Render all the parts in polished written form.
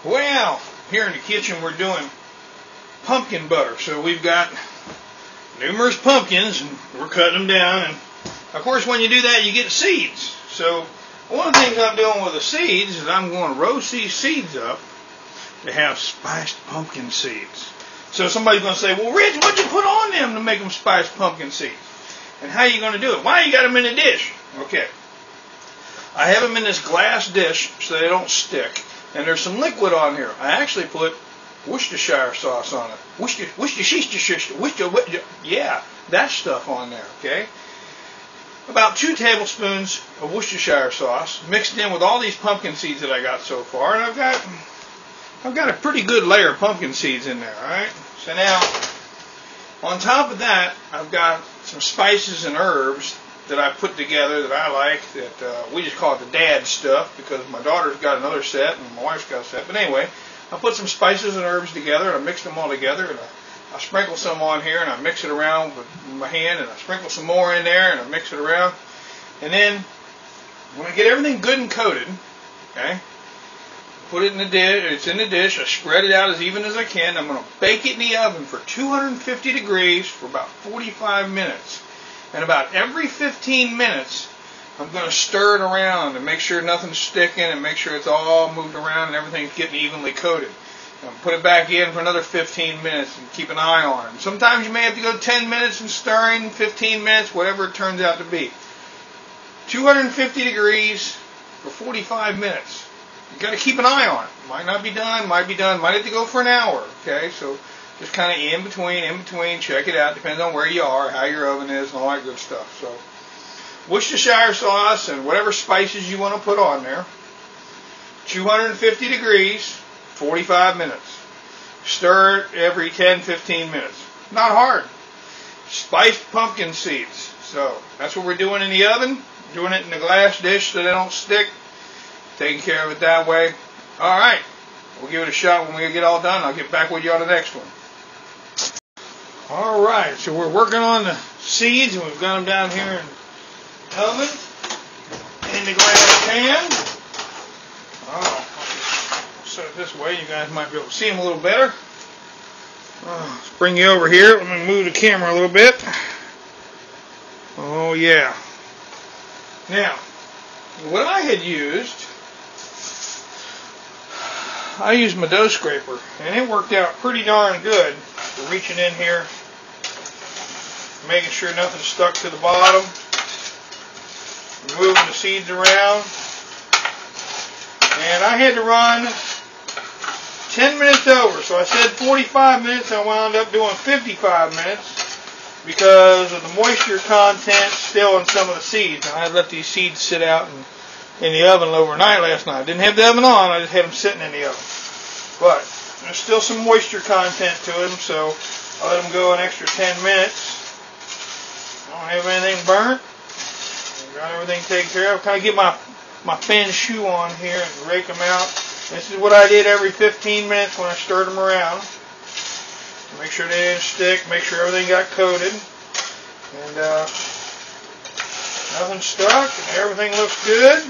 Well, here in the kitchen we're doing pumpkin butter. So we've got numerous pumpkins and we're cutting them down, and of course when you do that you get seeds. So one of the things I'm doing with the seeds is I'm going to roast these seeds up to have spiced pumpkin seeds. So somebody's going to say, well, Rich, what'd you put on them to make them spiced pumpkin seeds? And how are you going to do it? Why you got them in a dish? Okay. I have them in this glass dish so they don't stick. And there's some liquid on here. I actually put Worcestershire sauce on it. Yeah, that stuff on there, okay? About 2 tablespoons of Worcestershire sauce mixed in with all these pumpkin seeds that I got so far. And I've got a pretty good layer of pumpkin seeds in there, alright? So now, on top of that, I've got some spices and herbs that I put together that I like, that we just call it the dad stuff, because my daughter's got another set and my wife's got a set. But anyway, I put some spices and herbs together and I mix them all together, and I sprinkle some on here and I mix it around with my hand, and I sprinkle some more in there and I mix it around. And then when I get everything good and coated, okay, put it in the dish. It's in the dish. I spread it out as even as I can. I'm going to bake it in the oven for 250 degrees for about 45 minutes. And about every 15 minutes, I'm going to stir it around and make sure nothing's sticking and make sure it's all moved around and everything's getting evenly coated. And put it back in for another 15 minutes and keep an eye on it. And sometimes you may have to go 10 minutes and stirring, 15 minutes, whatever it turns out to be. 250 degrees for 45 minutes. You got to keep an eye on it. Might not be done, might be done, might have to go for an hour. Okay, so just kind of in between, check it out. Depends on where you are, how your oven is, and all that good stuff. So, Worcestershire sauce and whatever spices you want to put on there. 250 degrees, 45 minutes. Stir it every 10-15 minutes. Not hard. Spiced pumpkin seeds. So, that's what we're doing in the oven. Doing it in the glass dish so they don't stick. Taking care of it that way. Alright. We'll give it a shot when we get all done. I'll get back with you on the next one. Alright, so we're working on the seeds, and we've got them down here in the oven, in the glass pan. I'll set it this way, you guys might be able to see them a little better. Let's bring you over here. Let me move the camera a little bit. Oh yeah. Now, what I had used, I used my dough scraper, and it worked out pretty darn good for reaching in here, making sure nothing's stuck to the bottom, moving the seeds around. And I had to run 10 minutes over, so I said 45 minutes, I wound up doing 55 minutes because of the moisture content still in some of the seeds. And I let these seeds sit out in the oven overnight last night. I didn't have the oven on, I just had them sitting in the oven. But there's still some moisture content to them, so I let them go an extra 10 minutes. I don't have anything burnt. I've got everything taken care of. Kind of get my Finn shoe on here and rake them out. This is what I did every 15 minutes when I stirred them around. Make sure they didn't stick. Make sure everything got coated. And nothing stuck. And everything looks good.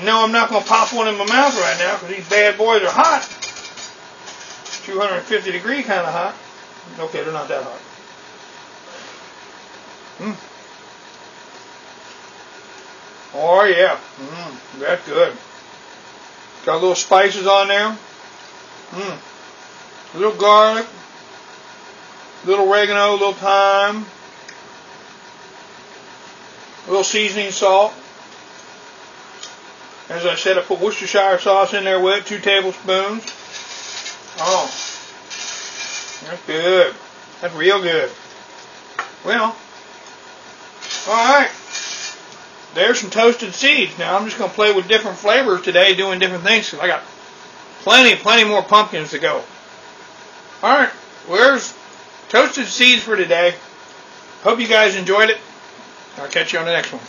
No, I'm not going to pop one in my mouth right now because these bad boys are hot. 250 degree kind of hot. Okay, they're not that hot. Oh yeah, that's good. Got little spices on there. A little garlic, little oregano, a little thyme, a little seasoning salt. As I said, I put Worcestershire sauce in there with it, 2 tablespoons. Oh, that's good. That's real good. Well, alright. There's some toasted seeds. Now, I'm just going to play with different flavors today, doing different things, because I got plenty more pumpkins to go. Alright, well, there's toasted seeds for today. Hope you guys enjoyed it. I'll catch you on the next one.